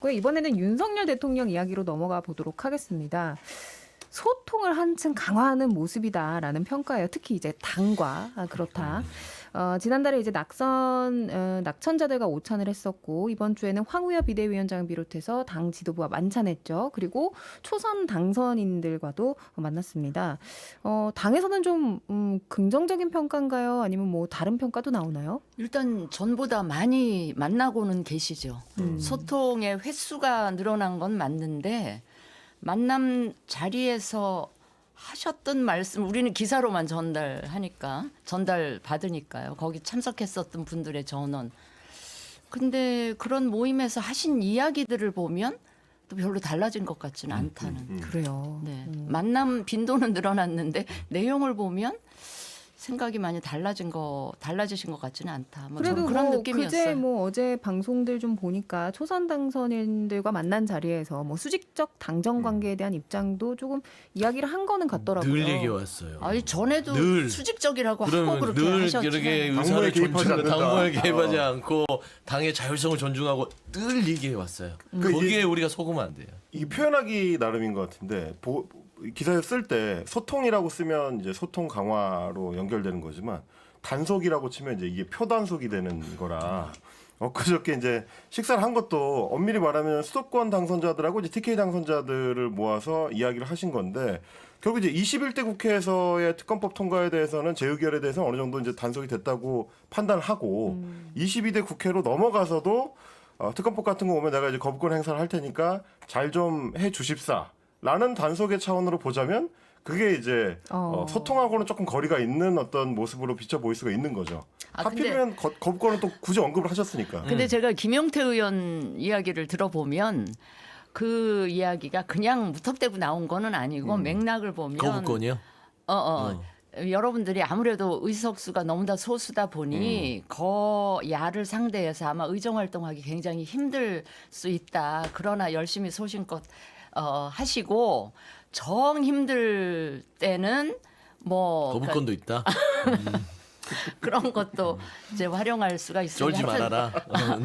이번에는 윤석열 대통령 이야기로 넘어가 보도록 하겠습니다. 소통을 한층 강화하는 모습이다라는 평가예요. 특히 이제 당과 그렇다. 지난달에 이제 낙천자들과 오찬을 했었고 이번 주에는 황우여 비대위원장을 비롯해서 당 지도부와 만찬했죠. 그리고 초선 당선인들과도 만났습니다. 당에서는 좀 긍정적인 평가인가요? 아니면 뭐 다른 평가도 나오나요? 일단 전보다 많이 만나고는 계시죠. 소통의 횟수가 늘어난 건 맞는데 만남 자리에서 하셨던 말씀 우리는 기사로만 전달 받으니까요. 거기 참석했었던 분들의 전원. 근데 그런 모임에서 하신 이야기들을 보면 또 별로 달라진 것 같지는 않다는. 그래요. 네. 만남 빈도는 늘어났는데 내용을 보면 생각이 많이 달라지신 것 같지는 않다. 뭐 그래도 저는 그런 뭐 느낌이었어요. 그제 뭐 어제 방송들 좀 보니까 초선 당선인들과 만난 자리에서 뭐 수직적 당정 관계에 대한 입장도 조금 이야기를 한 거는 같더라고요. 늘 얘기 왔어요. 아니 전에도 늘. 수직적이라고 하고 그러면 그렇게 늘 하셨지만 이렇게 당무에 의사를 개입하지 존중, 않는다. 당무에 개입하지 않고 당의 자율성을 존중하고 늘 얘기해 왔어요. 거기에 우리가 속으면 안 돼요. 이게 표현하기 나름인 것 같은데 기사에 쓸 때 소통이라고 쓰면 이제 소통 강화로 연결되는 거지만 단속이라고 치면 이제 이게 표단속이 되는 거라 엊그저께 이제 식사를 한 것도 엄밀히 말하면 수도권 당선자들하고 이제 TK 당선자들을 모아서 이야기를 하신 건데 결국 이제 21대 국회에서의 특검법 통과에 대해서는 재의결에 대해서 어느 정도 이제 단속이 됐다고 판단하고 22대 국회로 넘어가서도 특검법 같은 거 오면 내가 이제 거부권 행사를 할 테니까 잘 좀 해 주십사라는 단속의 차원으로 보자면 그게 이제 소통하고는 조금 거리가 있는 어떤 모습으로 비춰 보일 수가 있는 거죠. 하필이면 거부권은 또 굳이 언급을 하셨으니까. 근데 제가 김용태 의원 이야기를 들어보면 그 이야기가 그냥 무턱대고 나온 거는 아니고 맥락을 보면 거부권이요? 여러분들이 아무래도 의석수가 너무나 소수다 보니 거야를 상대해서 아마 의정 활동하기 굉장히 힘들 수 있다. 그러나 열심히 소신껏 하시고 정 힘들 때는 뭐 거부권도 있다. 그런 것도 이제 활용할 수가 있어요. 쫄지 말아라.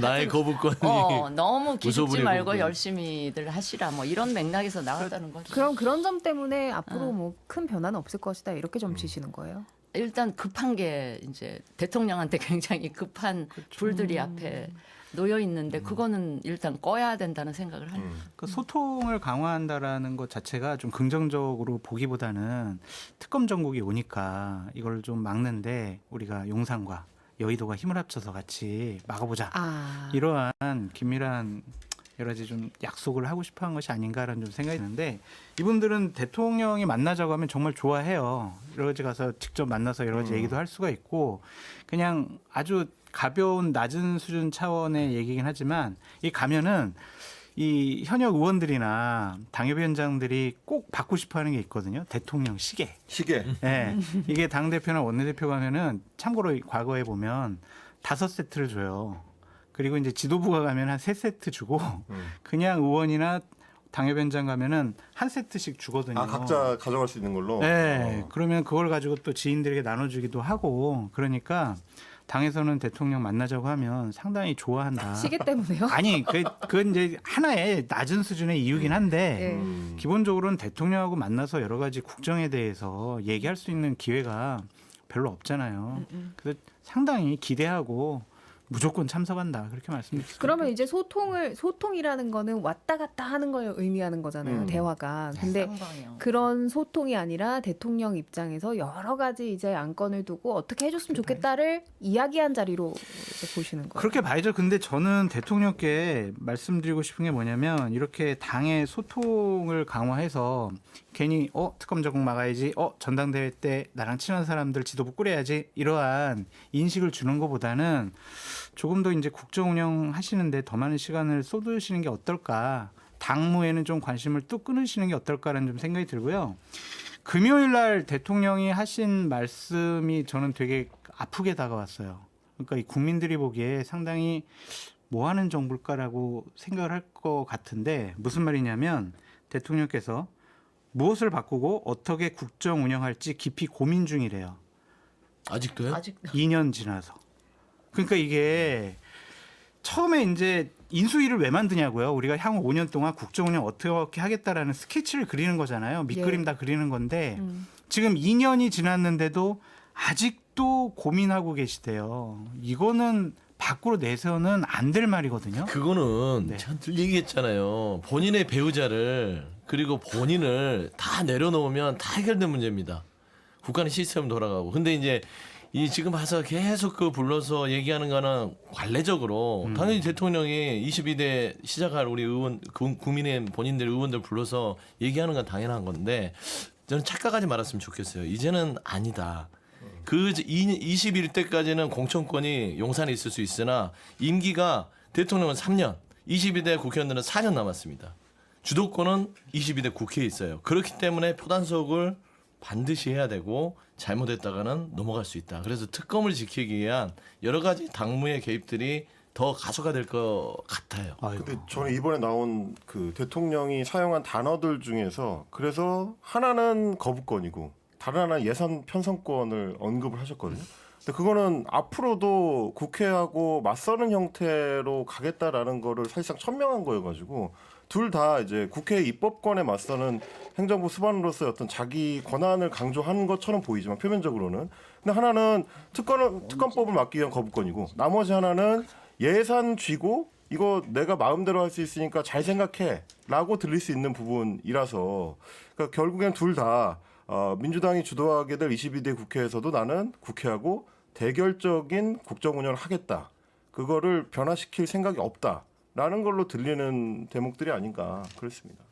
나의 거부권이. 너무 기죽지 웃어버리고 말고 그래. 열심히들 하시라. 뭐 이런 맥락에서 나왔다는 거죠. 그럼 그런 점 때문에 앞으로 뭐 큰 변화는 없을 것이다 이렇게 점치시는 거예요? 일단 급한 게 이제 대통령한테 굉장히 급한 불들이 앞에 놓여 있는데 그거는 일단 꺼야 된다는 생각을 합니다. 그 소통을 강화한다라는 것 자체가 좀 긍정적으로 보기보다는 특검 정국이 오니까 이걸 좀 막는데 우리가 용산과 여의도가 힘을 합쳐서 같이 막아보자. 이러한 긴밀한 여러 가지 좀 약속을 하고 싶어한 것이 아닌가라는 좀 생각이 드는데 이분들은 대통령이 만나자고 하면 정말 좋아해요. 여러 가지 가서 직접 만나서 여러 가지 얘기도 할 수가 있고 그냥 아주 가벼운 낮은 수준 차원의 얘기긴 하지만 이 가면은 이 현역 의원들이나 당협위원장들이 꼭 받고 싶어하는 게 있거든요. 대통령 시계. 네. 이게 당 대표나 원내대표 가면은 참고로 과거에 보면 5세트를 줘요. 그리고 이제 지도부가 가면 한 3세트 주고 그냥 의원이나 당협위원장 가면은 한 세트씩 주거든요. 각자 가져갈 수 있는 걸로. 네. 그러면 그걸 가지고 또 지인들에게 나눠주기도 하고 그러니까 당에서는 대통령 만나자고 하면 상당히 좋아한다. 시계 때문에요? 아니, 그건 이제 하나의 낮은 수준의 이유긴 한데 기본적으로는 대통령하고 만나서 여러 가지 국정에 대해서 얘기할 수 있는 기회가 별로 없잖아요. 그래서 상당히 기대하고 무조건 참석한다 그렇게 말씀드렸습니다. 그러면 이제 소통이라는 거는 왔다 갔다 하는 걸 의미하는 거잖아요. 대화가. 근데 쌍방이요. 그런 소통이 아니라 대통령 입장에서 여러 가지 이제 안건을 두고 어떻게 해줬으면 좋겠다를 이야기한 자리로 이제 보시는 거예요. 그렇게 봐야죠. 근데 저는 대통령께 말씀드리고 싶은 게 뭐냐면 이렇게 당의 소통을 강화해서 괜히 특검 적응 막아야지, 전당대회 때 나랑 친한 사람들 지도부 꾸려야지 이러한 인식을 주는 것보다는 조금 더 이제 국정 운영하시는데 더 많은 시간을 쏟으시는 게 어떨까. 당무에는 좀 관심을 뚝 끊으시는 게 어떨까라는 좀 생각이 들고요. 금요일 날 대통령이 하신 말씀이 저는 되게 아프게 다가왔어요. 그러니까 이 국민들이 보기에 상당히 뭐 하는 정부일까라고 생각을 할 것 같은데 무슨 말이냐면 대통령께서 무엇을 바꾸고 어떻게 국정 운영할지 깊이 고민 중이래요. 아직도요? 아직 2년 지나서. 그러니까 이게 처음에 이제 인수위를 왜 만드냐고요. 우리가 향후 5년 동안 국정 운영 어떻게 하겠다라는 스케치를 그리는 거잖아요. 밑그림 예. 다 그리는 건데 지금 2년이 지났는데도 아직도 고민하고 계시대요. 이거는 밖으로 내세우는 안 될 말이거든요. 그거는 네. 제가 늘 얘기했잖아요. 본인의 배우자를 그리고 본인을 다 내려놓으면 다 해결된 문제입니다. 국가는 시스템 돌아가고. 근데 이제 이 지금 봐서 계속 그 불러서 얘기하는 거는 관례적으로 당연히 대통령이 22대 시작할 우리 의원 국민의 본인들 의원들 불러서 얘기하는 건 당연한 건데 저는 착각하지 말았으면 좋겠어요. 이제는 아니다. 그 21대까지는 공천권이 용산에 있을 수 있으나 임기가 대통령은 3년, 22대 국회의원들은 4년 남았습니다. 주도권은 22대 국회에 있어요. 그렇기 때문에 표단속을 반드시 해야 되고 잘못했다가는 넘어갈 수 있다. 그래서 특검을 지키기 위한 여러 가지 당무의 개입들이 더 가속화될 것 같아요. 아이고. 근데 저는 이번에 나온 그 대통령이 사용한 단어들 중에서 그래서 하나는 거부권이고 다른 하나는 예산 편성권을 언급을 하셨거든요. 근데 그거는 앞으로도 국회하고 맞서는 형태로 가겠다라는 거를 사실상 천명한 거여가지고 둘 다 이제 국회 입법권에 맞서는 행정부 수반으로서의 어떤 자기 권한을 강조한 것처럼 보이지만 표면적으로는 근데 하나는 특검법을 막기 위한 거부권이고 나머지 하나는 예산 쥐고 이거 내가 마음대로 할 수 있으니까 잘 생각해라고 들릴 수 있는 부분이라서 그러니까 결국엔 둘 다 민주당이 주도하게 될 22대 국회에서도 나는 국회하고 대결적인 국정 운영을 하겠다. 그거를 변화시킬 생각이 없다라는 걸로 들리는 대목들이 아닌가 그렇습니다.